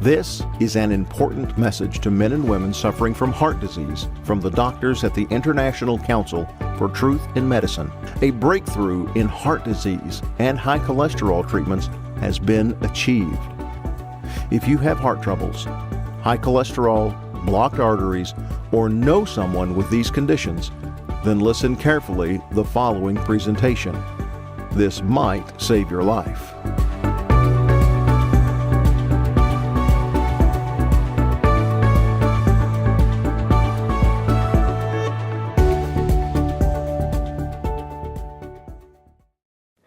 This is an important message to men and women suffering from heart disease from the doctors at the International Council for Truth in Medicine. A breakthrough in heart disease and high cholesterol treatments has been achieved. If you have heart troubles, high cholesterol, blocked arteries, or know someone with these conditions, then listen carefully the following presentation. This might save your life.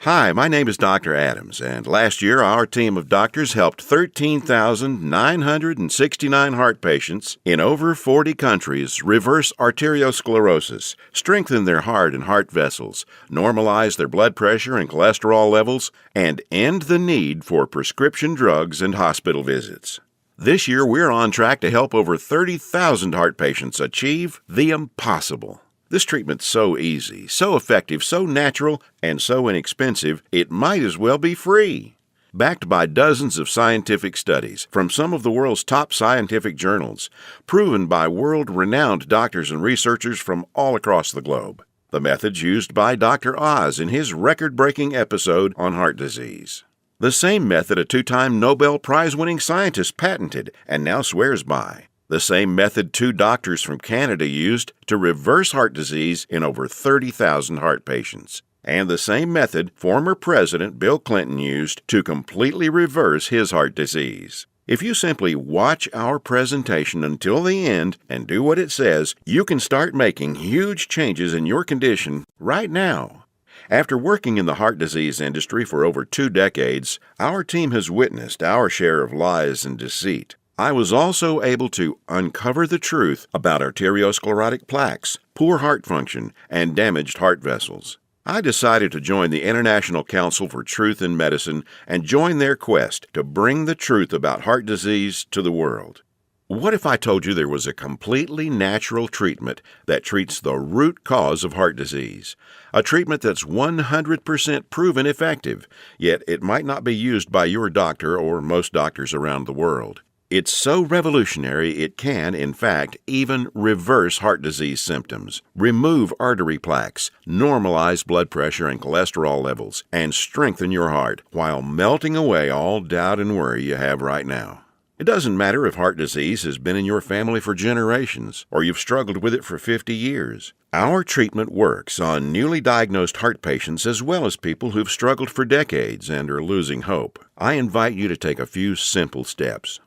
Hi, my name is Dr. Adams, and last year our team of doctors helped 13,969 heart patients in over 40 countries reverse arteriosclerosis, strengthen their heart and heart vessels, normalize their blood pressure and cholesterol levels, and end the need for prescription drugs and hospital visits. This year we're on track to help over 30,000 heart patients achieve the impossible. This treatment's so easy, so effective, so natural, and so inexpensive, it might as well be free. Backed by dozens of scientific studies from some of the world's top scientific journals, proven by world-renowned doctors and researchers from all across the globe. The methods used by Dr. Oz in his record-breaking episode on heart disease. The same method a two-time Nobel Prize-winning scientist patented and now swears by. The same method 2 doctors from Canada used to reverse heart disease in over 30,000 heart patients. And the same method former President Bill Clinton used to completely reverse his heart disease. If you simply watch our presentation until the end and do what it says, you can start making huge changes in your condition right now. After working in the heart disease industry for over 2 decades, our team has witnessed our share of lies and deceit. I was also able to uncover the truth about arteriosclerotic plaques, poor heart function, and damaged heart vessels. I decided to join the International Council for Truth in Medicine and join their quest to bring the truth about heart disease to the world. What if I told you there was a completely natural treatment that treats the root cause of heart disease? A treatment that's 100% proven effective, yet it might not be used by your doctor or most doctors around the world. It's so revolutionary it can, in fact, even reverse heart disease symptoms, remove artery plaques, normalize blood pressure and cholesterol levels, and strengthen your heart while melting away all doubt and worry you have right now. It doesn't matter if heart disease has been in your family for generations or you've struggled with it for 50 years. Our treatment works on newly diagnosed heart patients as well as people who've struggled for decades and are losing hope. I invite you to take a few simple steps.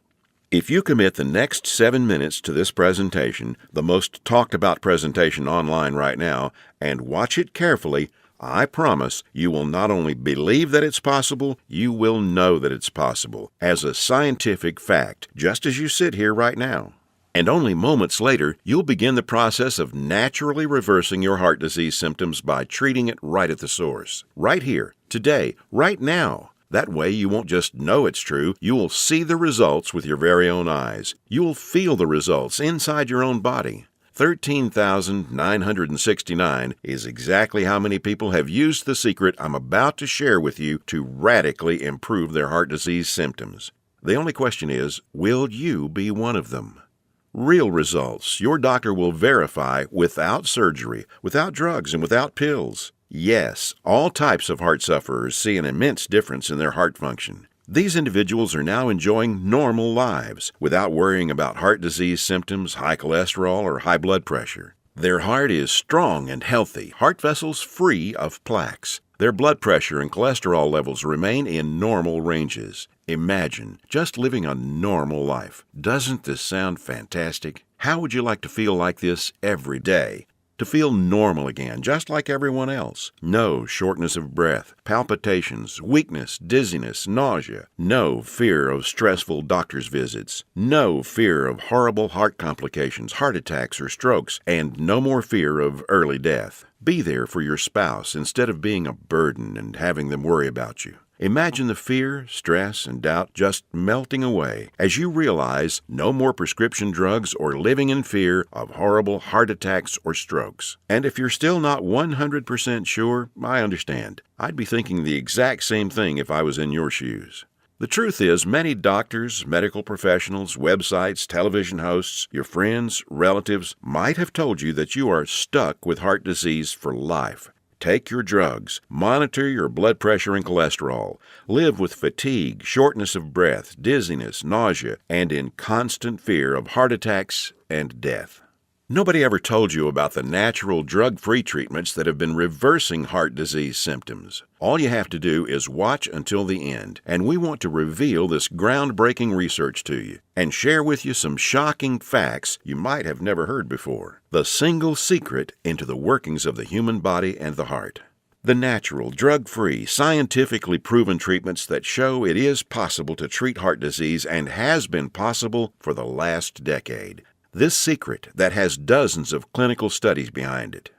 If you commit the next 7 minutes to this presentation, the most talked about presentation online right now, and watch it carefully, I promise you will not only believe that it's possible, you will know that it's possible, as a scientific fact, just as you sit here right now. And only moments later, you'll begin the process of naturally reversing your heart disease symptoms by treating it right at the source. Right here, today, right now. That way you won't just know it's true, you will see the results with your very own eyes. You will feel the results inside your own body. 13,969 is exactly how many people have used the secret I'm about to share with you to radically improve their heart disease symptoms. The only question is, will you be one of them? Real results your doctor will verify without surgery, without drugs, and without pills. Yes, all types of heart sufferers see an immense difference in their heart function. These individuals are now enjoying normal lives without worrying about heart disease symptoms, high cholesterol, or high blood pressure. Their heart is strong and healthy, heart vessels free of plaques. Their blood pressure and cholesterol levels remain in normal ranges. Imagine just living a normal life. Doesn't this sound fantastic? How would you like to feel like this every day? To feel normal again, just like everyone else. No shortness of breath, palpitations, weakness, dizziness, nausea. No fear of stressful doctor's visits. No fear of horrible heart complications, heart attacks, or strokes. And no more fear of early death. Be there for your spouse instead of being a burden and having them worry about you. Imagine the fear, stress, and doubt just melting away as you realize no more prescription drugs or living in fear of horrible heart attacks or strokes. And if you're still not 100% sure, I understand. I'd be thinking the exact same thing if I was in your shoes. The truth is, many doctors, medical professionals, websites, television hosts, your friends, relatives might have told you that you are stuck with heart disease for life. Take your drugs, monitor your blood pressure and cholesterol, live with fatigue, shortness of breath, dizziness, nausea, and in constant fear of heart attacks and death. Nobody ever told you about the natural drug-free treatments that have been reversing heart disease symptoms. All you have to do is watch until the end, and we want to reveal this groundbreaking research to you and share with you some shocking facts you might have never heard before. The single secret into the workings of the human body and the heart. The natural, drug-free, scientifically proven treatments that show it is possible to treat heart disease and has been possible for the last decade. This secret that has dozens of clinical studies behind it.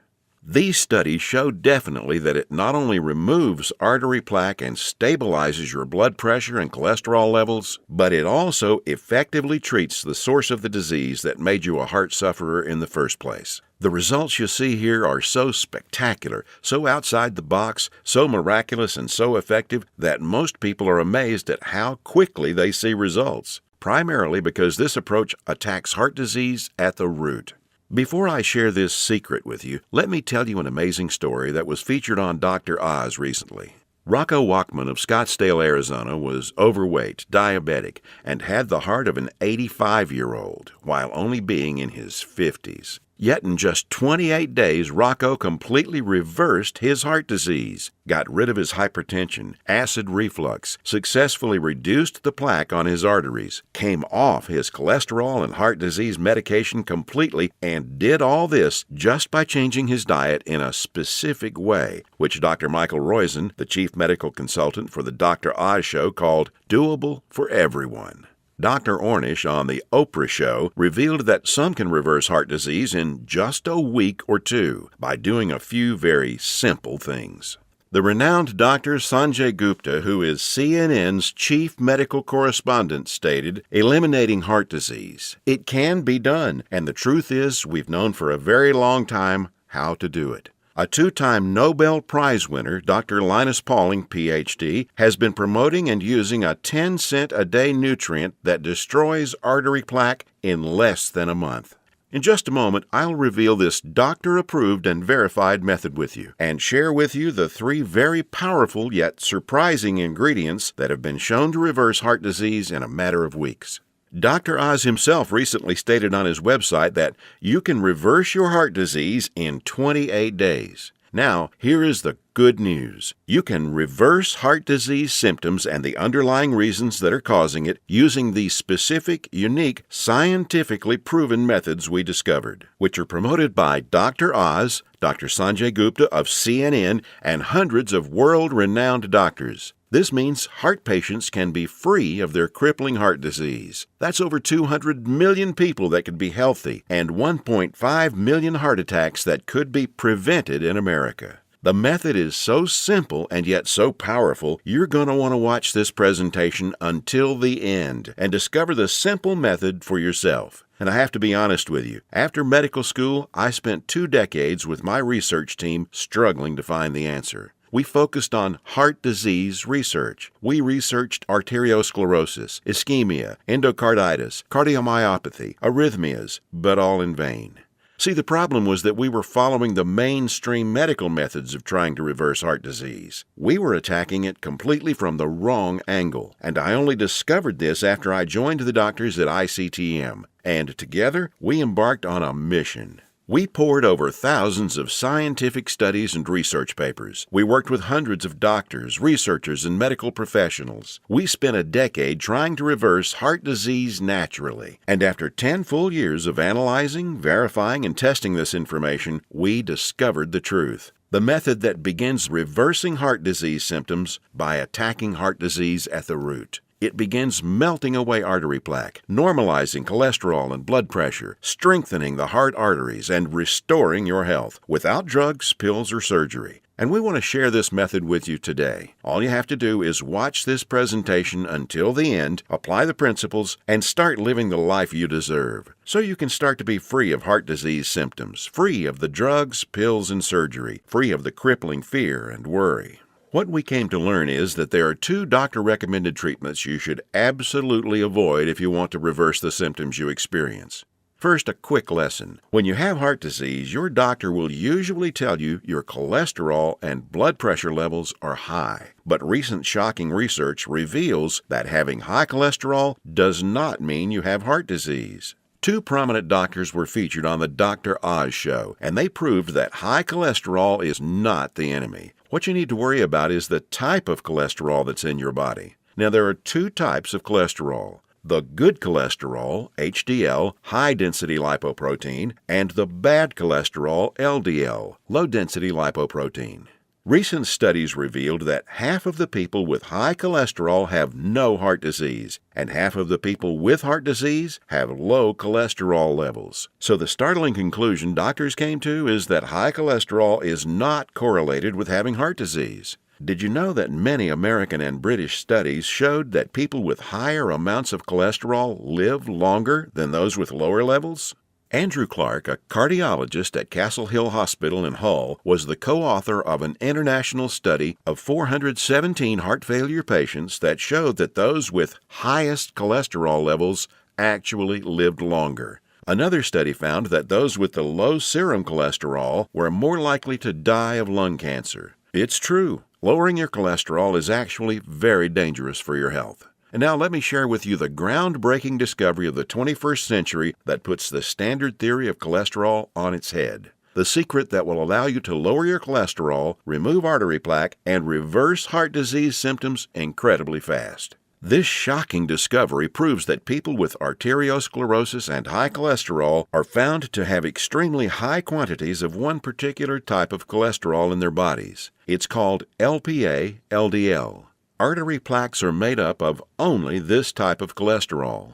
These studies show definitely that it not only removes artery plaque and stabilizes your blood pressure and cholesterol levels, but it also effectively treats the source of the disease that made you a heart sufferer in the first place. The results you see here are so spectacular, so outside the box, so miraculous and so effective that most people are amazed at how quickly they see results. Primarily because this approach attacks heart disease at the root. Before I share this secret with you, let me tell you an amazing story that was featured on Dr. Oz recently. Rocco Walkman of Scottsdale, Arizona was overweight, diabetic, and had the heart of an 85-year-old while only being in his 50s. Yet in just 28 days, Rocco completely reversed his heart disease, got rid of his hypertension, acid reflux, successfully reduced the plaque on his arteries, came off his cholesterol and heart disease medication completely, and did all this just by changing his diet in a specific way, which Dr. Michael Roizen, the chief medical consultant for the Dr. Oz Show, called doable for everyone. Dr. Ornish on The Oprah Show revealed that some can reverse heart disease in just a week or two by doing a few very simple things. The renowned Dr. Sanjay Gupta, who is CNN's chief medical correspondent, stated, eliminating heart disease. It can be done, and the truth is we've known for a very long time how to do it. A two-time Nobel Prize winner, Dr. Linus Pauling, Ph.D., has been promoting and using a 10-cent-a-day nutrient that destroys artery plaque in less than a month. In just a moment, I'll reveal this doctor-approved and verified method with you and share with you the 3 very powerful yet surprising ingredients that have been shown to reverse heart disease in a matter of weeks. Dr. Oz himself recently stated on his website that you can reverse your heart disease in 28 days. Now, here is the good news. You can reverse heart disease symptoms and the underlying reasons that are causing it using the specific, unique, scientifically proven methods we discovered, which are promoted by Dr. Oz, Dr. Sanjay Gupta of CNN, and hundreds of world-renowned doctors. This means heart patients can be free of their crippling heart disease. That's over 200 million people that could be healthy and 1.5 million heart attacks that could be prevented in America. The method is so simple and yet so powerful, you're going to want to watch this presentation until the end and discover the simple method for yourself. And I have to be honest with you, after medical school, I spent 2 decades with my research team struggling to find the answer. We focused on heart disease research. We researched arteriosclerosis, ischemia, endocarditis, cardiomyopathy, arrhythmias, but all in vain. See, the problem was that we were following the mainstream medical methods of trying to reverse heart disease. We were attacking it completely from the wrong angle, and I only discovered this after I joined the doctors at ICTM, and together we embarked on a mission. We pored over thousands of scientific studies and research papers. We worked with hundreds of doctors, researchers, and medical professionals. We spent a decade trying to reverse heart disease naturally. And after 10 full years of analyzing, verifying, and testing this information, we discovered the truth. The method that begins reversing heart disease symptoms by attacking heart disease at the root. It begins melting away artery plaque, normalizing cholesterol and blood pressure, strengthening the heart arteries, and restoring your health without drugs, pills, or surgery. And we want to share this method with you today. All you have to do is watch this presentation until the end, apply the principles, and start living the life you deserve, so you can start to be free of heart disease symptoms, free of the drugs, pills, and surgery, free of the crippling fear and worry. What we came to learn is that there are two doctor-recommended treatments you should absolutely avoid if you want to reverse the symptoms you experience. First, a quick lesson. When you have heart disease, your doctor will usually tell you your cholesterol and blood pressure levels are high. But recent shocking research reveals that having high cholesterol does not mean you have heart disease. Two prominent doctors were featured on the Dr. Oz show, and they proved that high cholesterol is not the enemy. What you need to worry about is the type of cholesterol that's in your body. Now, there are two types of cholesterol: the good cholesterol, HDL, high-density lipoprotein, and the bad cholesterol, LDL, low-density lipoprotein. Recent studies revealed that half of the people with high cholesterol have no heart disease, and half of the people with heart disease have low cholesterol levels. So the startling conclusion doctors came to is that high cholesterol is not correlated with having heart disease. Did you know that many American and British studies showed that people with higher amounts of cholesterol live longer than those with lower levels? Andrew Clark, a cardiologist at Castle Hill Hospital in Hull, was the co-author of an international study of 417 heart failure patients that showed that those with highest cholesterol levels actually lived longer. Another study found that those with the low serum cholesterol were more likely to die of lung cancer. It's true. Lowering your cholesterol is actually very dangerous for your health. And now let me share with you the groundbreaking discovery of the 21st century that puts the standard theory of cholesterol on its head. The secret that will allow you to lower your cholesterol, remove artery plaque, and reverse heart disease symptoms incredibly fast. This shocking discovery proves that people with arteriosclerosis and high cholesterol are found to have extremely high quantities of one particular type of cholesterol in their bodies. It's called LPA-LDL. Artery plaques are made up of only this type of cholesterol.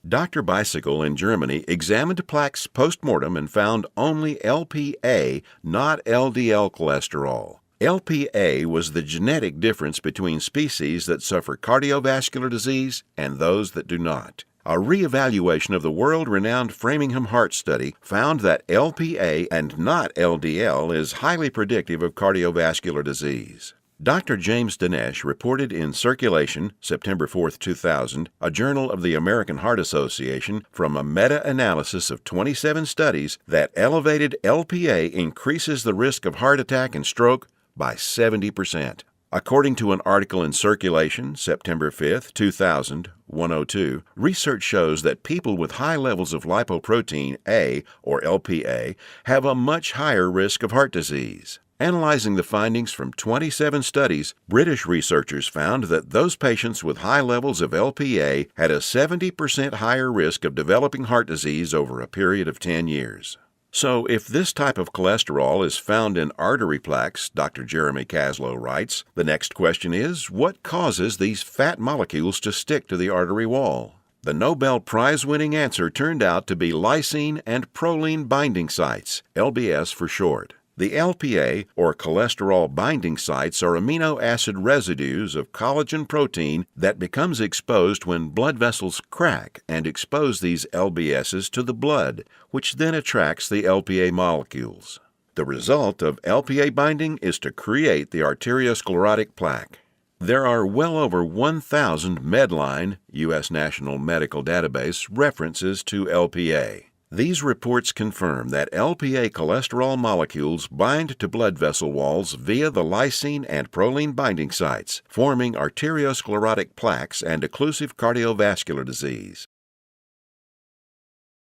Dr. Bicycle in Germany examined plaques post-mortem and found only LPA, not LDL cholesterol. LPA was the genetic difference between species that suffer cardiovascular disease and those that do not. A reevaluation of the world-renowned Framingham Heart Study found that LPA and not LDL is highly predictive of cardiovascular disease. Dr. James Dinesh reported in Circulation, September 4, 2000, a journal of the American Heart Association, from a meta-analysis of 27 studies that elevated LPA increases the risk of heart attack and stroke by 70%. According to an article in Circulation, September 5, 2000, 102, research shows that people with high levels of lipoprotein A, or LPA, have a much higher risk of heart disease. Analyzing the findings from 27 studies, British researchers found that those patients with high levels of LPA had a 70% higher risk of developing heart disease over a period of 10 years. So, if this type of cholesterol is found in artery plaques, Dr. Jeremy Kaslow writes, the next question is, what causes these fat molecules to stick to the artery wall? The Nobel Prize-winning answer turned out to be lysine and proline binding sites, LBS for short. The LPA, or cholesterol binding sites, are amino acid residues of collagen protein that becomes exposed when blood vessels crack and expose these LBSs to the blood, which then attracts the LPA molecules. The result of LPA binding is to create the arteriosclerotic plaque. There are well over 1,000 Medline, U.S. National Medical Database, references to LPA. These reports confirm that LPA cholesterol molecules bind to blood vessel walls via the lysine and proline binding sites, forming arteriosclerotic plaques and occlusive cardiovascular disease.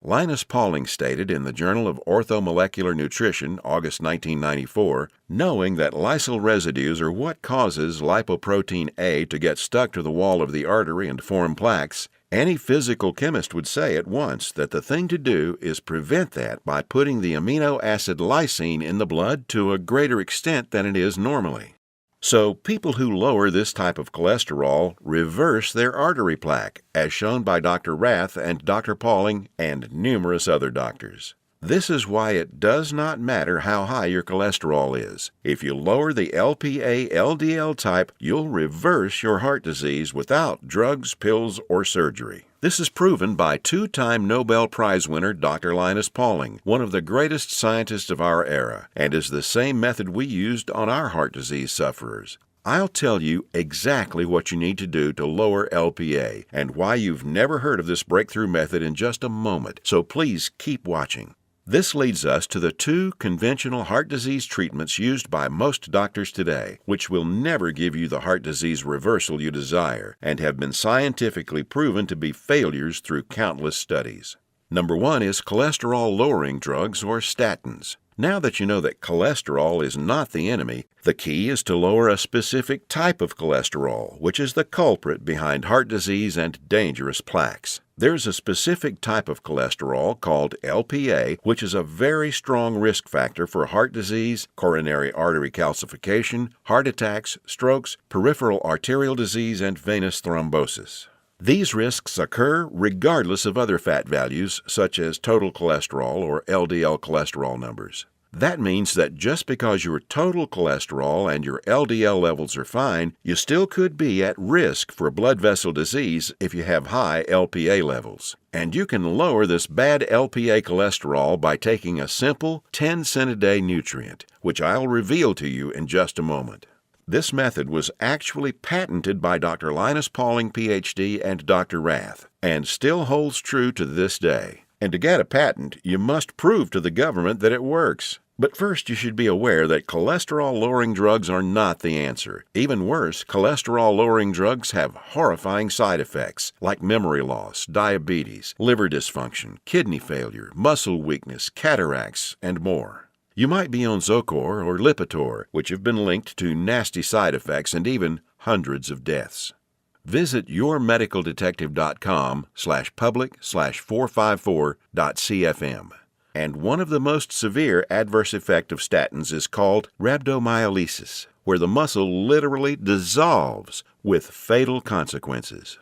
Linus Pauling stated in the Journal of Orthomolecular Nutrition, August 1994, knowing that lysyl residues are what causes lipoprotein A to get stuck to the wall of the artery and form plaques, any physical chemist would say at once that the thing to do is prevent that by putting the amino acid lysine in the blood to a greater extent than it is normally. So, people who lower this type of cholesterol reverse their artery plaque, as shown by Dr. Rath and Dr. Pauling and numerous other doctors. This is why it does not matter how high your cholesterol is. If you lower the LPA-LDL type, you'll reverse your heart disease without drugs, pills, or surgery. This is proven by two-time Nobel Prize winner Dr. Linus Pauling, one of the greatest scientists of our era, and is the same method we used on our heart disease sufferers. I'll tell you exactly what you need to do to lower LPA and why you've never heard of this breakthrough method in just a moment, so please keep watching. This leads us to the two conventional heart disease treatments used by most doctors today, which will never give you the heart disease reversal you desire and have been scientifically proven to be failures through countless studies. Number one is cholesterol-lowering drugs, or statins. Now that you know that cholesterol is not the enemy, the key is to lower a specific type of cholesterol, which is the culprit behind heart disease and dangerous plaques. There's a specific type of cholesterol called LPA, which is a very strong risk factor for heart disease, coronary artery calcification, heart attacks, strokes, peripheral arterial disease, and venous thrombosis. These risks occur regardless of other fat values, such as total cholesterol or LDL cholesterol numbers. That means that just because your total cholesterol and your LDL levels are fine, you still could be at risk for blood vessel disease if you have high LPA levels. And you can lower this bad LPA cholesterol by taking a simple 10-cent-a-day nutrient, which I'll reveal to you in just a moment. This method was actually patented by Dr. Linus Pauling, Ph.D., and Dr. Rath, and still holds true to this day. And to get a patent, you must prove to the government that it works. But first, you should be aware that cholesterol-lowering drugs are not the answer. Even worse, cholesterol-lowering drugs have horrifying side effects like memory loss, diabetes, liver dysfunction, kidney failure, muscle weakness, cataracts, and more. You might be on Zocor or Lipitor, which have been linked to nasty side effects and even hundreds of deaths. Visit yourmedicaldetective.com/public/454.cfm. And one of the most severe adverse effects of statins is called rhabdomyolysis, where the muscle literally dissolves with fatal consequences.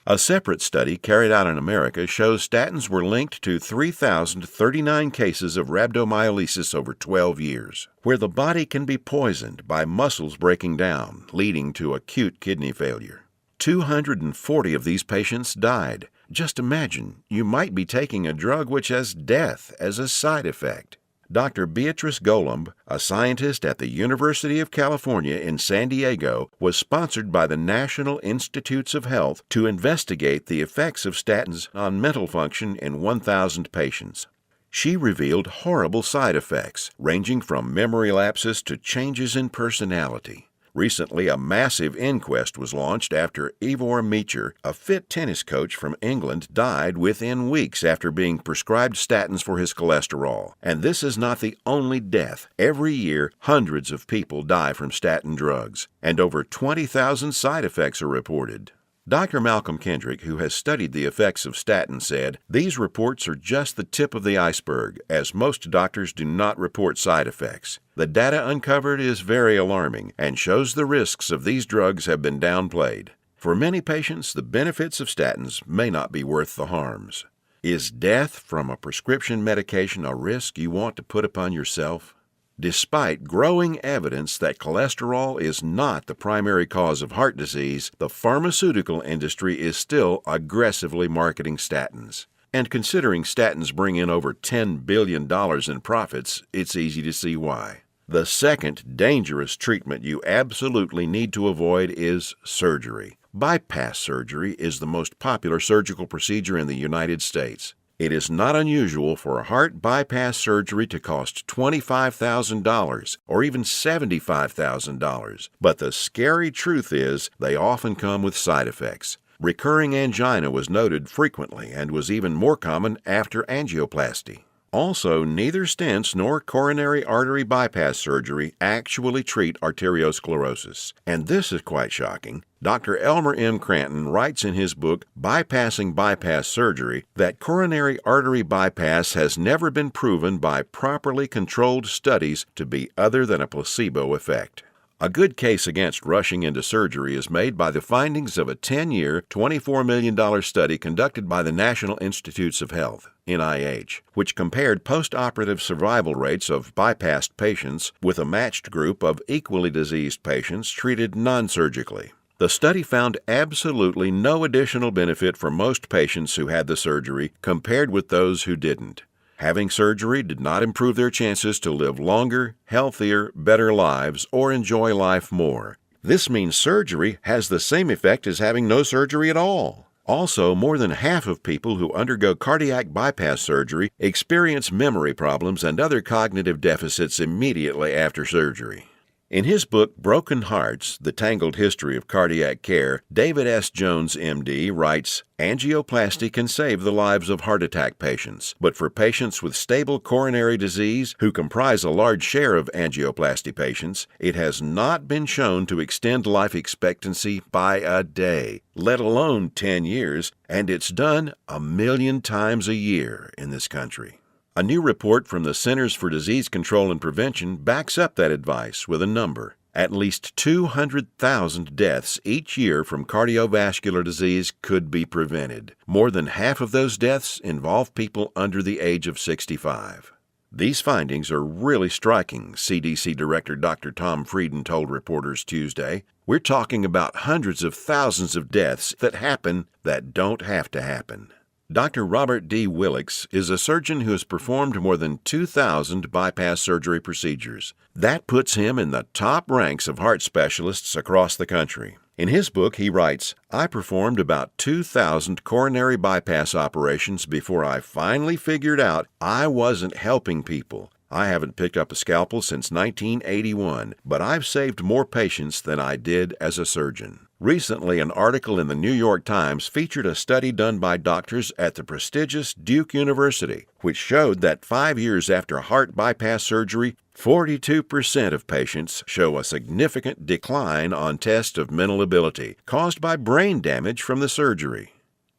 A separate study carried out in America shows statins were linked to 3,039 cases of rhabdomyolysis over 12 years, where the body can be poisoned by muscles breaking down, leading to acute kidney failure. 240 of these patients died. Just imagine, you might be taking a drug which has death as a side effect. Dr. Beatrice Golomb, a scientist at the University of California in San Diego, was sponsored by the National Institutes of Health to investigate the effects of statins on mental function in 1,000 patients. She revealed horrible side effects, ranging from memory lapses to changes in personality. Recently, a massive inquest was launched after Ivor Meacher, a fit tennis coach from England, died within weeks after being prescribed statins for his cholesterol. And this is not the only death. Every year, hundreds of people die from statin drugs, and over 20,000 side effects are reported. Dr. Malcolm Kendrick, who has studied the effects of statins, said, "These reports are just the tip of the iceberg, as most doctors do not report side effects. The data uncovered is very alarming and shows the risks of these drugs have been downplayed. For many patients, the benefits of statins may not be worth the harms." Is death from a prescription medication a risk you want to put upon yourself? Despite growing evidence that cholesterol is not the primary cause of heart disease, the pharmaceutical industry is still aggressively marketing statins. And considering statins bring in over $10 billion in profits, it's easy to see why. The second dangerous treatment you absolutely need to avoid is surgery. Bypass surgery is the most popular surgical procedure in the United States. It is not unusual for a heart bypass surgery to cost $25,000 or even $75,000, but the scary truth is they often come with side effects. Recurring angina was noted frequently and was even more common after angioplasty. Also, neither stents nor coronary artery bypass surgery actually treat arteriosclerosis. And this is quite shocking. Dr. Elmer M. Cranton writes in his book, Bypassing Bypass Surgery, that coronary artery bypass has never been proven by properly controlled studies to be other than a placebo effect. A good case against rushing into surgery is made by the findings of a 10-year, $24 million study conducted by the National Institutes of Health, NIH, which compared post-operative survival rates of bypassed patients with a matched group of equally diseased patients treated non-surgically. The study found absolutely no additional benefit for most patients who had the surgery compared with those who didn't. Having surgery did not improve their chances to live longer, healthier, better lives or enjoy life more. This means surgery has the same effect as having no surgery at all. Also, more than half of people who undergo cardiac bypass surgery experience memory problems and other cognitive deficits immediately after surgery. In his book, Broken Hearts, The Tangled History of Cardiac Care, David S. Jones, MD, writes, "Angioplasty can save the lives of heart attack patients, but for patients with stable coronary disease, who comprise a large share of angioplasty patients, it has not been shown to extend life expectancy by a day, let alone 10 years, and it's done 1 million times a year in this country." A new report from the Centers for Disease Control and Prevention backs up that advice with a number. At least 200,000 deaths each year from cardiovascular disease could be prevented. More than half of those deaths involve people under the age of 65. These findings are really striking, CDC Director Dr. Tom Frieden told reporters Tuesday. We're talking about hundreds of thousands of deaths that happen that don't have to happen. Dr. Robert D. Willix is a surgeon who has performed more than 2,000 bypass surgery procedures. That puts him in the top ranks of heart specialists across the country. In his book, he writes, "I performed about 2,000 coronary bypass operations before I finally figured out I wasn't helping people. I haven't picked up a scalpel since 1981, but I've saved more patients than I did as a surgeon." Recently, an article in the New York Times featured a study done by doctors at the prestigious Duke University, which showed that 5 years after heart bypass surgery, 42% of patients show a significant decline on tests of mental ability caused by brain damage from the surgery.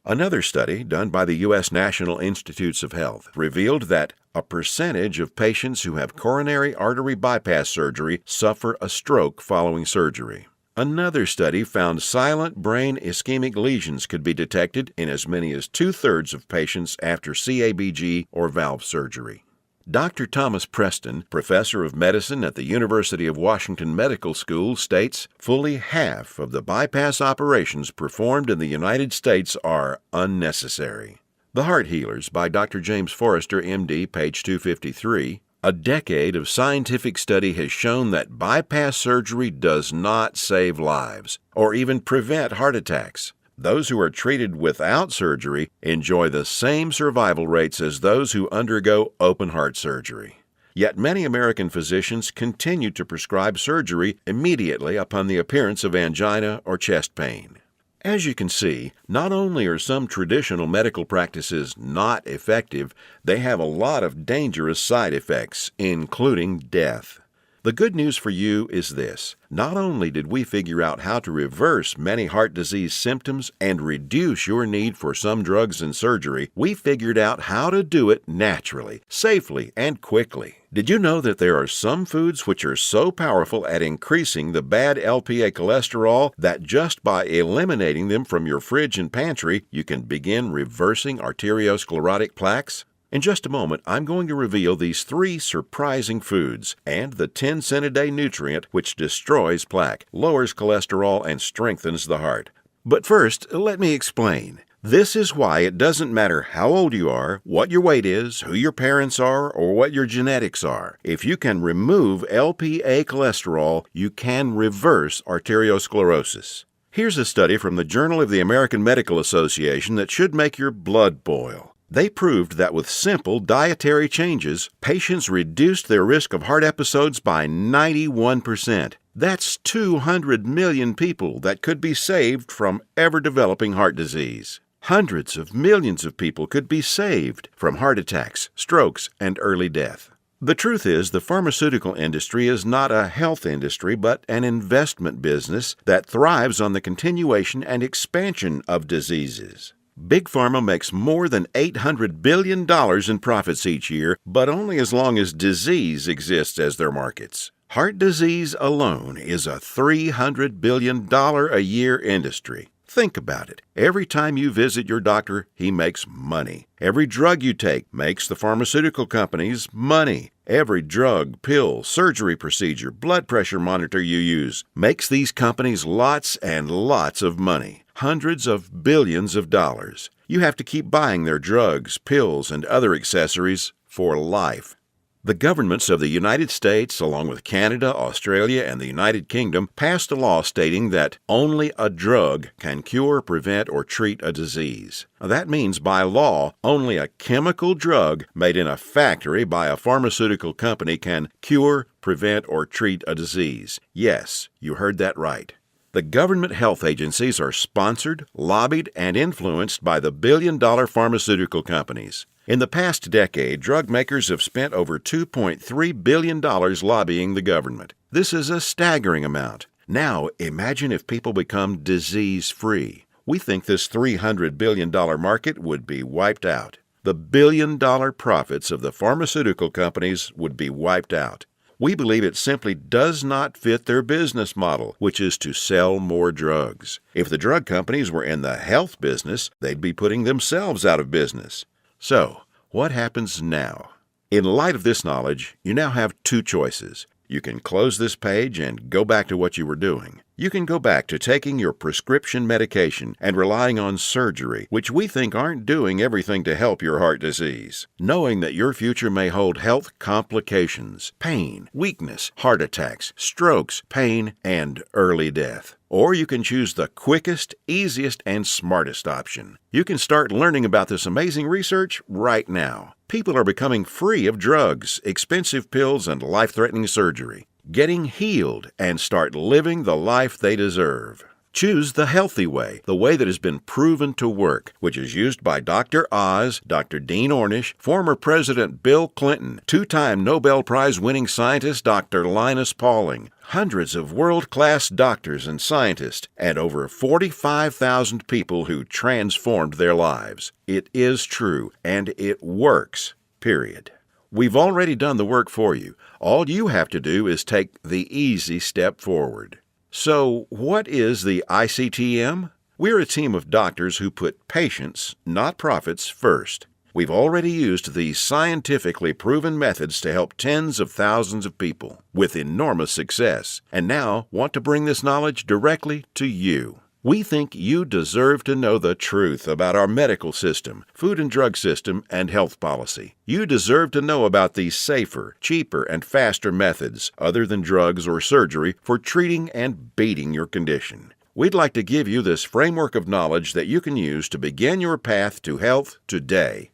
Another study done by the U.S. National Institutes of Health revealed that a percentage of patients who have coronary artery bypass surgery suffer a stroke following surgery. Another study found silent brain ischemic lesions could be detected in as many as 2/3 of patients after CABG or valve surgery. Dr. Thomas Preston, professor of medicine at the University of Washington Medical School, states fully half of the bypass operations performed in the United States are unnecessary. The Heart Healers by Dr. James Forrester, MD, page 253. A decade of scientific study has shown that bypass surgery does not save lives or even prevent heart attacks. Those who are treated without surgery enjoy the same survival rates as those who undergo open heart surgery. Yet many American physicians continue to prescribe surgery immediately upon the appearance of angina or chest pain. As you can see, not only are some traditional medical practices not effective, they have a lot of dangerous side effects, including death. The good news for you is this. Not only did we figure out how to reverse many heart disease symptoms and reduce your need for some drugs and surgery, we figured out how to do it naturally, safely, and quickly. Did you know that there are some foods which are so powerful at increasing the bad LPA cholesterol that just by eliminating them from your fridge and pantry, you can begin reversing arteriosclerotic plaques? In just a moment, I'm going to reveal these 3 surprising foods and the 10-cent-a-day nutrient which destroys plaque, lowers cholesterol, and strengthens the heart. But first, let me explain. This is why it doesn't matter how old you are, what your weight is, who your parents are, or what your genetics are. If you can remove LPA cholesterol, you can reverse arteriosclerosis. Here's a study from the Journal of the American Medical Association that should make your blood boil. They proved that with simple dietary changes, patients reduced their risk of heart episodes by 91%. That's 200 million people that could be saved from ever developing heart disease. Hundreds of millions of people could be saved from heart attacks, strokes, and early death. The truth is, the pharmaceutical industry is not a health industry, but an investment business that thrives on the continuation and expansion of diseases. Big Pharma makes more than $800 billion in profits each year, but only as long as disease exists as their markets. Heart disease alone is a $300 billion a year industry. Think about it. Every time you visit your doctor, he makes money. Every drug you take makes the pharmaceutical companies money. Every drug, pill, surgery procedure, blood pressure monitor you use makes these companies lots and lots of money. Hundreds of billions of dollars. You have to keep buying their drugs, pills, and other accessories for life. The governments of the United States, along with Canada, Australia, and the United Kingdom, passed a law stating that only a drug can cure, prevent, or treat a disease. That means, by law, only a chemical drug made in a factory by a pharmaceutical company can cure, prevent, or treat a disease. Yes, you heard that right. The government health agencies are sponsored, lobbied, and influenced by the billion-dollar pharmaceutical companies. In the past decade, drug makers have spent over $2.3 billion lobbying the government. This is a staggering amount. Now, imagine if people become disease-free. We think this $300 billion market would be wiped out. The billion-dollar profits of the pharmaceutical companies would be wiped out. We believe it simply does not fit their business model, which is to sell more drugs. If the drug companies were in the health business, they'd be putting themselves out of business. So, what happens now? In light of this knowledge, you now have two choices. You can close this page and go back to what you were doing. You can go back to taking your prescription medication and relying on surgery, which we think aren't doing everything to help your heart disease, knowing that your future may hold health complications, pain, weakness, heart attacks, strokes, pain, and early death. Or you can choose the quickest, easiest, and smartest option. You can start learning about this amazing research right now. People are becoming free of drugs, expensive pills, and life-threatening surgery, getting healed, and start living the life they deserve. Choose the healthy way, the way that has been proven to work, which is used by Dr. Oz, Dr. Dean Ornish, former President Bill Clinton, two-time Nobel Prize-winning scientist Dr. Linus Pauling, hundreds of world-class doctors and scientists, and over 45,000 people who transformed their lives. It is true, and it works, period. We've already done the work for you. All you have to do is take the easy step forward. So, what is the ICTM? We're a team of doctors who put patients, not profits, first. We've already used these scientifically proven methods to help tens of thousands of people with enormous success, and now want to bring this knowledge directly to you. We think you deserve to know the truth about our medical system, food and drug system, and health policy. You deserve to know about these safer, cheaper, and faster methods, other than drugs or surgery, for treating and beating your condition. We'd like to give you this framework of knowledge that you can use to begin your path to health today.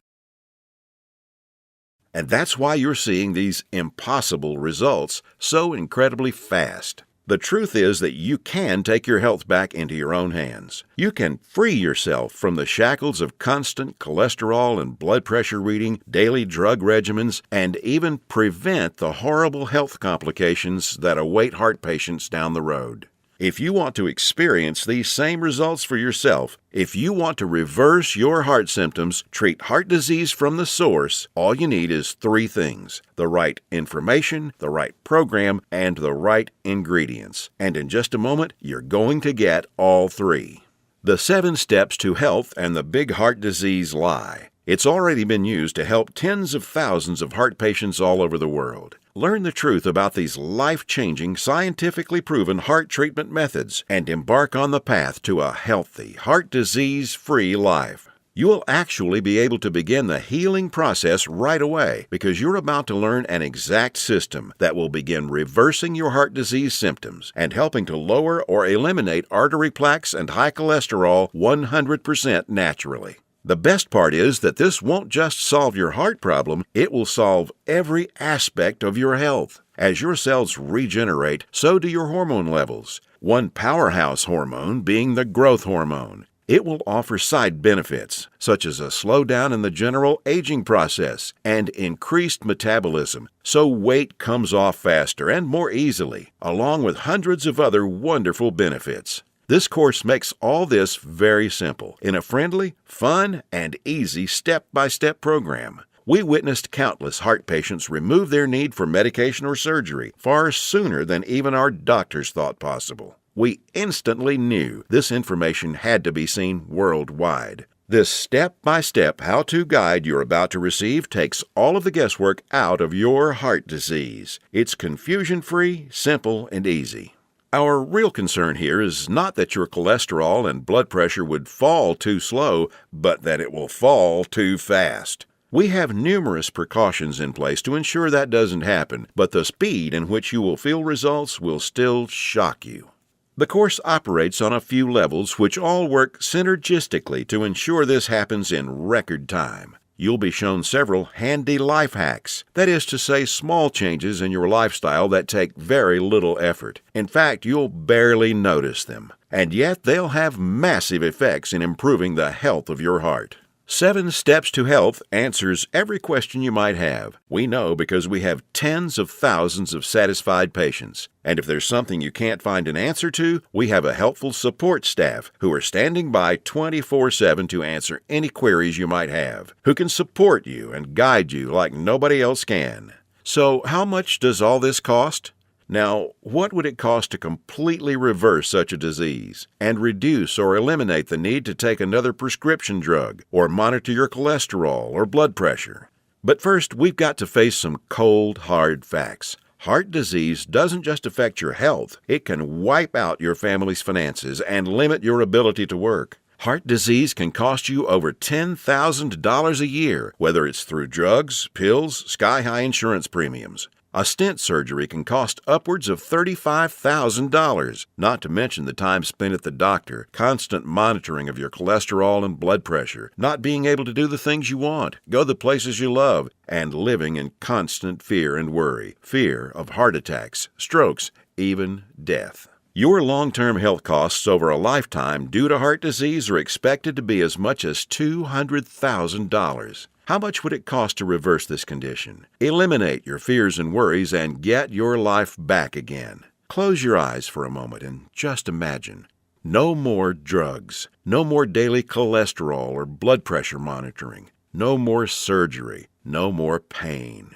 And that's why you're seeing these impossible results so incredibly fast. The truth is that you can take your health back into your own hands. You can free yourself from the shackles of constant cholesterol and blood pressure reading, daily drug regimens, and even prevent the horrible health complications that await heart patients down the road. If you want to experience these same results for yourself, if you want to reverse your heart symptoms, treat heart disease from the source, all you need is three things: the right information, the right program, and the right ingredients. And in just a moment, you're going to get all three. The 7 steps to health and the big heart disease lie. It's already been used to help tens of thousands of heart patients all over the world. Learn the truth about these life-changing, scientifically proven heart treatment methods and embark on the path to a healthy, heart disease-free life. You will actually be able to begin the healing process right away because you're about to learn an exact system that will begin reversing your heart disease symptoms and helping to lower or eliminate artery plaques and high cholesterol 100% naturally. The best part is that this won't just solve your heart problem, it will solve every aspect of your health. As your cells regenerate, so do your hormone levels. One powerhouse hormone being the growth hormone. It will offer side benefits, such as a slowdown in the general aging process and increased metabolism, so weight comes off faster and more easily, along with hundreds of other wonderful benefits. This course makes all this very simple in a friendly, fun, and easy step-by-step program. We witnessed countless heart patients remove their need for medication or surgery far sooner than even our doctors thought possible. We instantly knew this information had to be seen worldwide. This step-by-step how-to guide you're about to receive takes all of the guesswork out of your heart disease. It's confusion-free, simple, and easy. Our real concern here is not that your cholesterol and blood pressure would fall too slow, but that it will fall too fast. We have numerous precautions in place to ensure that doesn't happen, but the speed in which you will feel results will still shock you. The course operates on a few levels which all work synergistically to ensure this happens in record time. You'll be shown several handy life hacks, that is to say, small changes in your lifestyle that take very little effort. In fact, you'll barely notice them, and yet they'll have massive effects in improving the health of your heart. 7 Steps to Health answers every question you might have. We know because we have tens of thousands of satisfied patients. And if there's something you can't find an answer to, we have a helpful support staff who are standing by 24/7 to answer any queries you might have, who can support you and guide you like nobody else can. So, how much does all this cost? Now, what would it cost to completely reverse such a disease and reduce or eliminate the need to take another prescription drug or monitor your cholesterol or blood pressure? But first, we've got to face some cold, hard facts. Heart disease doesn't just affect your health, it can wipe out your family's finances and limit your ability to work. Heart disease can cost you over $10,000 a year, whether it's through drugs, pills, sky-high insurance premiums. A stent surgery can cost upwards of $35,000, not to mention the time spent at the doctor, constant monitoring of your cholesterol and blood pressure, not being able to do the things you want, go the places you love, and living in constant fear and worry, fear of heart attacks, strokes, even death. Your long-term health costs over a lifetime due to heart disease are expected to be as much as $200,000. How much would it cost to reverse this condition? Eliminate your fears and worries and get your life back again. Close your eyes for a moment and just imagine. No more drugs. No more daily cholesterol or blood pressure monitoring. No more surgery. No more pain.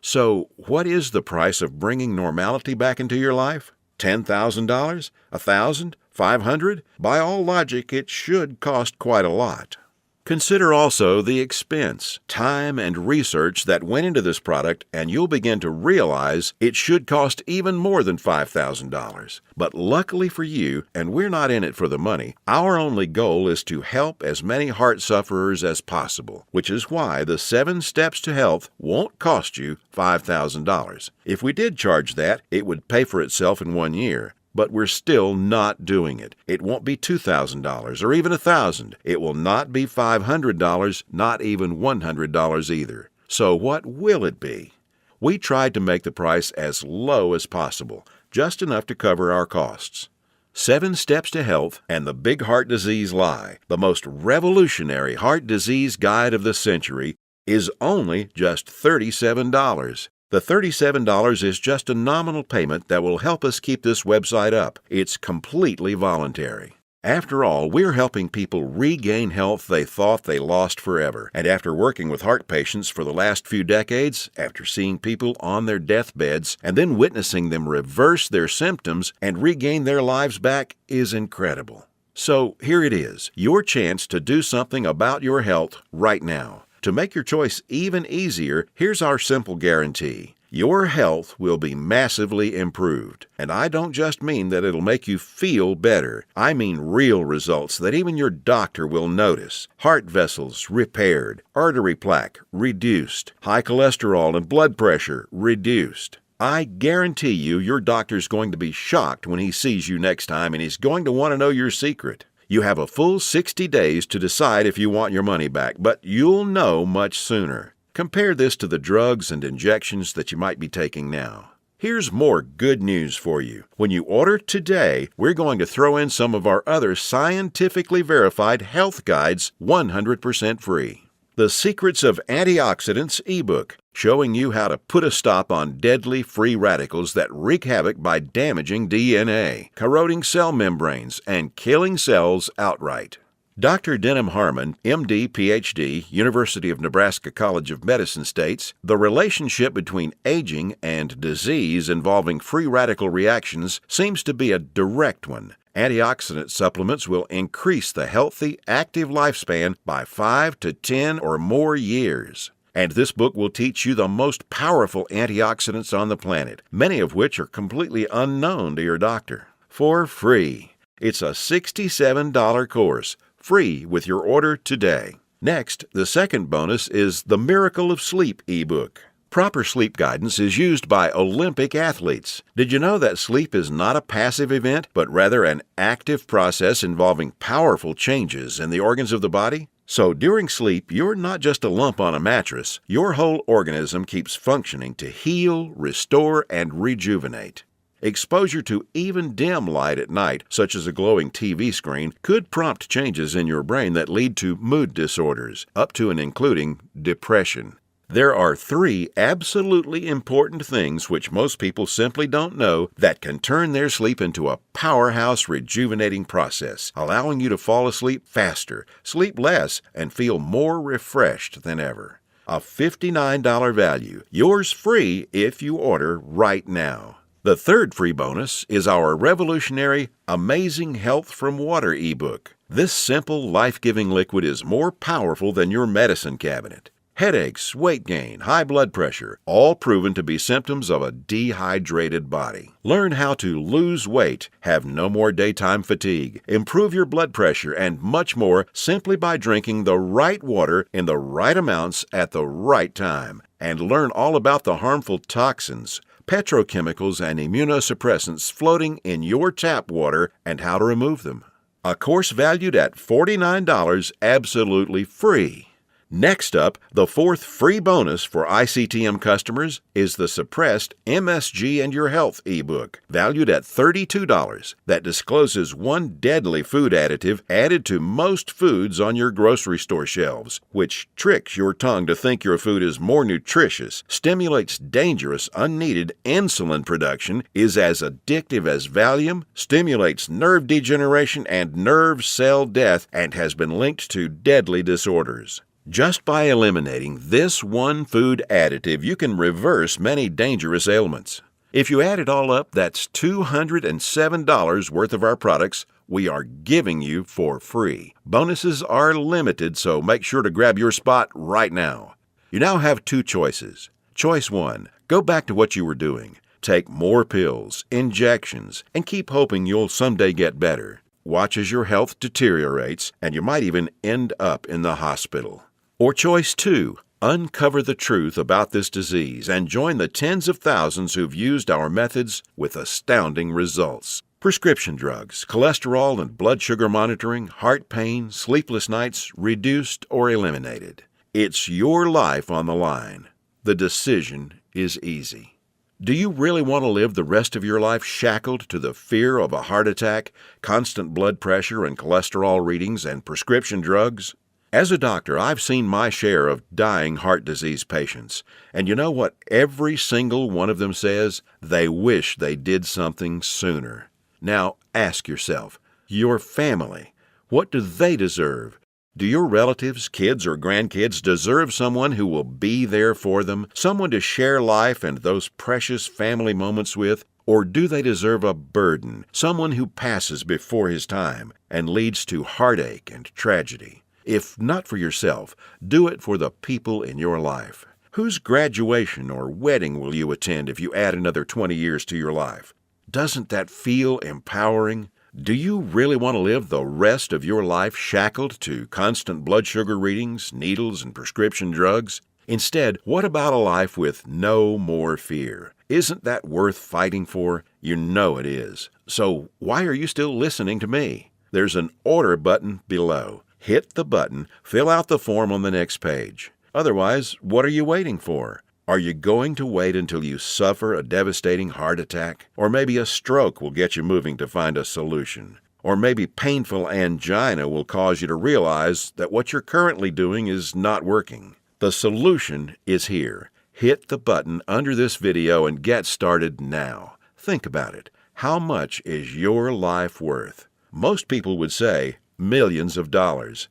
So, what is the price of bringing normality back into your life? $10,000? $1,000? $500? By all logic, it should cost quite a lot. Consider also the expense, time, and research that went into this product, and you'll begin to realize it should cost even more than $5,000. But luckily for you, and we're not in it for the money, our only goal is to help as many heart sufferers as possible, which is why the 7 Steps to Health won't cost you $5,000. If we did charge that, it would pay for itself in 1 year. But we're still not doing it. It won't be $2,000 or even $1,000. It will not be $500, not even $100 either. So what will it be? We tried to make the price as low as possible, just enough to cover our costs. 7 Steps to Health and the Big Heart Disease Lie, the most revolutionary heart disease guide of the century, is only just $37. The $37 is just a nominal payment that will help us keep this website up. It's completely voluntary. After all, we're helping people regain health they thought they lost forever. And after working with heart patients for the last few decades, after seeing people on their deathbeds, and then witnessing them reverse their symptoms and regain their lives back is incredible. So here it is, your chance to do something about your health right now. To make your choice even easier, here's our simple guarantee. Your health will be massively improved. And I don't just mean that it'll make you feel better. I mean real results that even your doctor will notice. Heart vessels repaired, artery plaque reduced, high cholesterol and blood pressure reduced. I guarantee you your doctor's going to be shocked when he sees you next time, and he's going to want to know your secret. You have a full 60 days to decide if you want your money back, but you'll know much sooner. Compare this to the drugs and injections that you might be taking now. Here's more good news for you. When you order today, we're going to throw in some of our other scientifically verified health guides 100% free. The Secrets of Antioxidants ebook, showing you how to put a stop on deadly free radicals that wreak havoc by damaging DNA, corroding cell membranes, and killing cells outright. Dr. Denham Harmon, MD, PhD, University of Nebraska College of Medicine states, the relationship between aging and disease involving free radical reactions seems to be a direct one. Antioxidant supplements will increase the healthy, active lifespan by 5 to 10 or more years. And this book will teach you the most powerful antioxidants on the planet, many of which are completely unknown to your doctor. For free. It's a $67 course, free with your order today. Next, the second bonus is the Miracle of Sleep ebook. Proper sleep guidance is used by Olympic athletes. Did you know that sleep is not a passive event, but rather an active process involving powerful changes in the organs of the body? So during sleep, you're not just a lump on a mattress. Your whole organism keeps functioning to heal, restore, and rejuvenate. Exposure to even dim light at night, such as a glowing TV screen, could prompt changes in your brain that lead to mood disorders, up to and including depression. There are 3 absolutely important things which most people simply don't know that can turn their sleep into a powerhouse rejuvenating process, allowing you to fall asleep faster, sleep less, and feel more refreshed than ever. A $59 value, yours free if you order right now. The third free bonus is our revolutionary Amazing Health from Water ebook. This simple, life-giving liquid is more powerful than your medicine cabinet. Headaches, weight gain, high blood pressure, all proven to be symptoms of a dehydrated body. Learn how to lose weight, have no more daytime fatigue, improve your blood pressure, and much more simply by drinking the right water in the right amounts at the right time. And learn all about the harmful toxins, petrochemicals, and immunosuppressants floating in your tap water and how to remove them. A course valued at $49, absolutely free. Next up, the fourth free bonus for ICTM customers is the Suppressed MSG and Your Health ebook, valued at $32, that discloses one deadly food additive added to most foods on your grocery store shelves, which tricks your tongue to think your food is more nutritious, stimulates dangerous, unneeded insulin production, is as addictive as Valium, stimulates nerve degeneration and nerve cell death, and has been linked to deadly disorders. Just by eliminating this one food additive, you can reverse many dangerous ailments. If you add it all up, that's $207 worth of our products we are giving you for free. Bonuses are limited, so make sure to grab your spot right now. You now have 2 choices. Choice 1, go back to what you were doing. Take more pills, injections, and keep hoping you'll someday get better. Watch as your health deteriorates, and you might even end up in the hospital. Or choice 2, uncover the truth about this disease and join the tens of thousands who've used our methods with astounding results. Prescription drugs, cholesterol and blood sugar monitoring, heart pain, sleepless nights, reduced or eliminated. It's your life on the line. The decision is easy. Do you really want to live the rest of your life shackled to the fear of a heart attack, constant blood pressure and cholesterol readings, and prescription drugs? As a doctor, I've seen my share of dying heart disease patients, and you know what every single one of them says? They wish they did something sooner. Now, ask yourself, your family, what do they deserve? Do your relatives, kids, or grandkids deserve someone who will be there for them, someone to share life and those precious family moments with? Or do they deserve a burden, someone who passes before his time and leads to heartache and tragedy? If not for yourself, do it for the people in your life. Whose graduation or wedding will you attend if you add another 20 years to your life? Doesn't that feel empowering? Do you really want to live the rest of your life shackled to constant blood sugar readings, needles, and prescription drugs? Instead, what about a life with no more fear? Isn't that worth fighting for? You know it is. So why are you still listening to me? There's an order button below. Hit the button, fill out the form on the next page. Otherwise, what are you waiting for? Are you going to wait until you suffer a devastating heart attack? Or maybe a stroke will get you moving to find a solution? Or maybe painful angina will cause you to realize that what you're currently doing is not working? The solution is here. Hit the button under this video and get started now. Think about it. How much is your life worth? Most people would say, millions of dollars.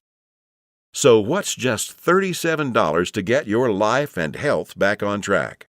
So what's just $37 to get your life and health back on track?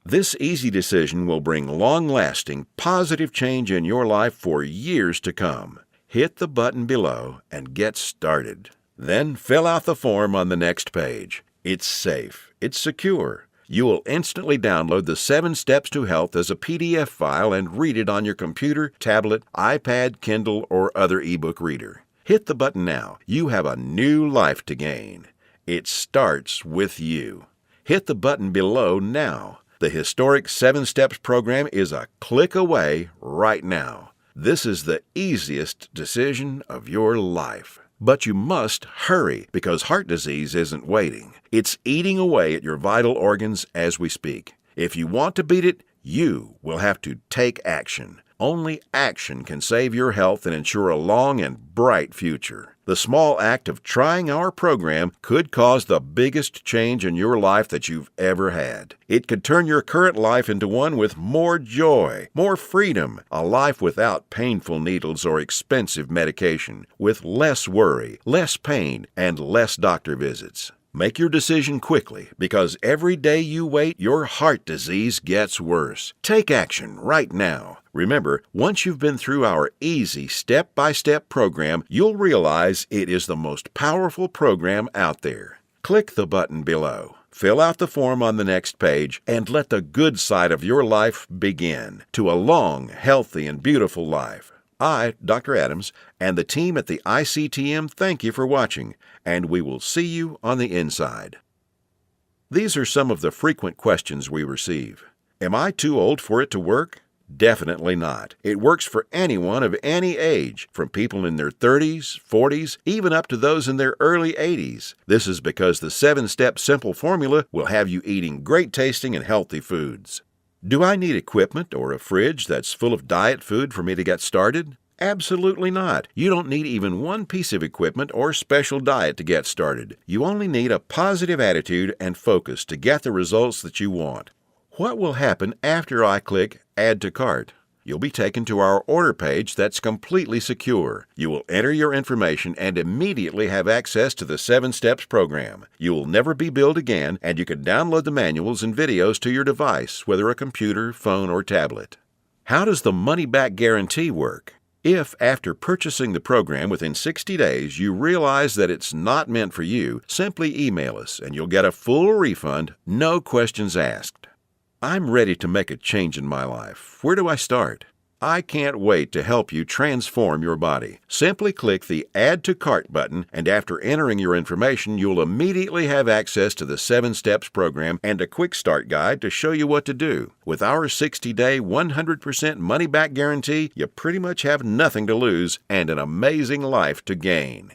This easy decision will bring long-lasting, positive change in your life for years to come. Hit the button below and get started. Then fill out the form on the next page. It's safe. It's secure. You will instantly download the 7 Steps to Health as a PDF file and read it on your computer, tablet, iPad, Kindle, or other ebook reader. Hit the button now. You have a new life to gain. It starts with you. Hit the button below now. The historic 7 Steps program is a click away right now. This is the easiest decision of your life. But you must hurry because heart disease isn't waiting. It's eating away at your vital organs as we speak. If you want to beat it, you will have to take action. Only action can save your health and ensure a long and bright future. The small act of trying our program could cause the biggest change in your life that you've ever had. It could turn your current life into one with more joy, more freedom, a life without painful needles or expensive medication, with less worry, less pain, and less doctor visits. Make your decision quickly because every day you wait, your heart disease gets worse. Take action right now. Remember, once you've been through our easy step-by-step program, you'll realize it is the most powerful program out there. Click the button below. Fill out the form on the next page and let the good side of your life begin to a long, healthy, and beautiful life. I, Dr. Adams, and the team at the ICTM thank you for watching, and we will see you on the inside. These are some of the frequent questions we receive. Am I too old for it to work? Definitely not. It works for anyone of any age, from people in their 30s, 40s, even up to those in their early 80s. This is because the 7-Step Simple Formula will have you eating great tasting and healthy foods. Do I need equipment or a fridge that's full of diet food for me to get started? Absolutely not. You don't need even one piece of equipment or special diet to get started. You only need a positive attitude and focus to get the results that you want. What will happen after I click Add to Cart? You'll be taken to our order page that's completely secure. You will enter your information and immediately have access to the 7 Steps program. You will never be billed again, and you can download the manuals and videos to your device, whether a computer, phone, or tablet. How does the money-back guarantee work? If, after purchasing the program within 60 days, you realize that it's not meant for you, simply email us and you'll get a full refund, no questions asked. I'm ready to make a change in my life. Where do I start? I can't wait to help you transform your body. Simply click the Add to Cart button, and after entering your information, you'll immediately have access to the 7 Steps program and a quick start guide to show you what to do. With our 60-day, 100% money-back guarantee, you pretty much have nothing to lose and an amazing life to gain.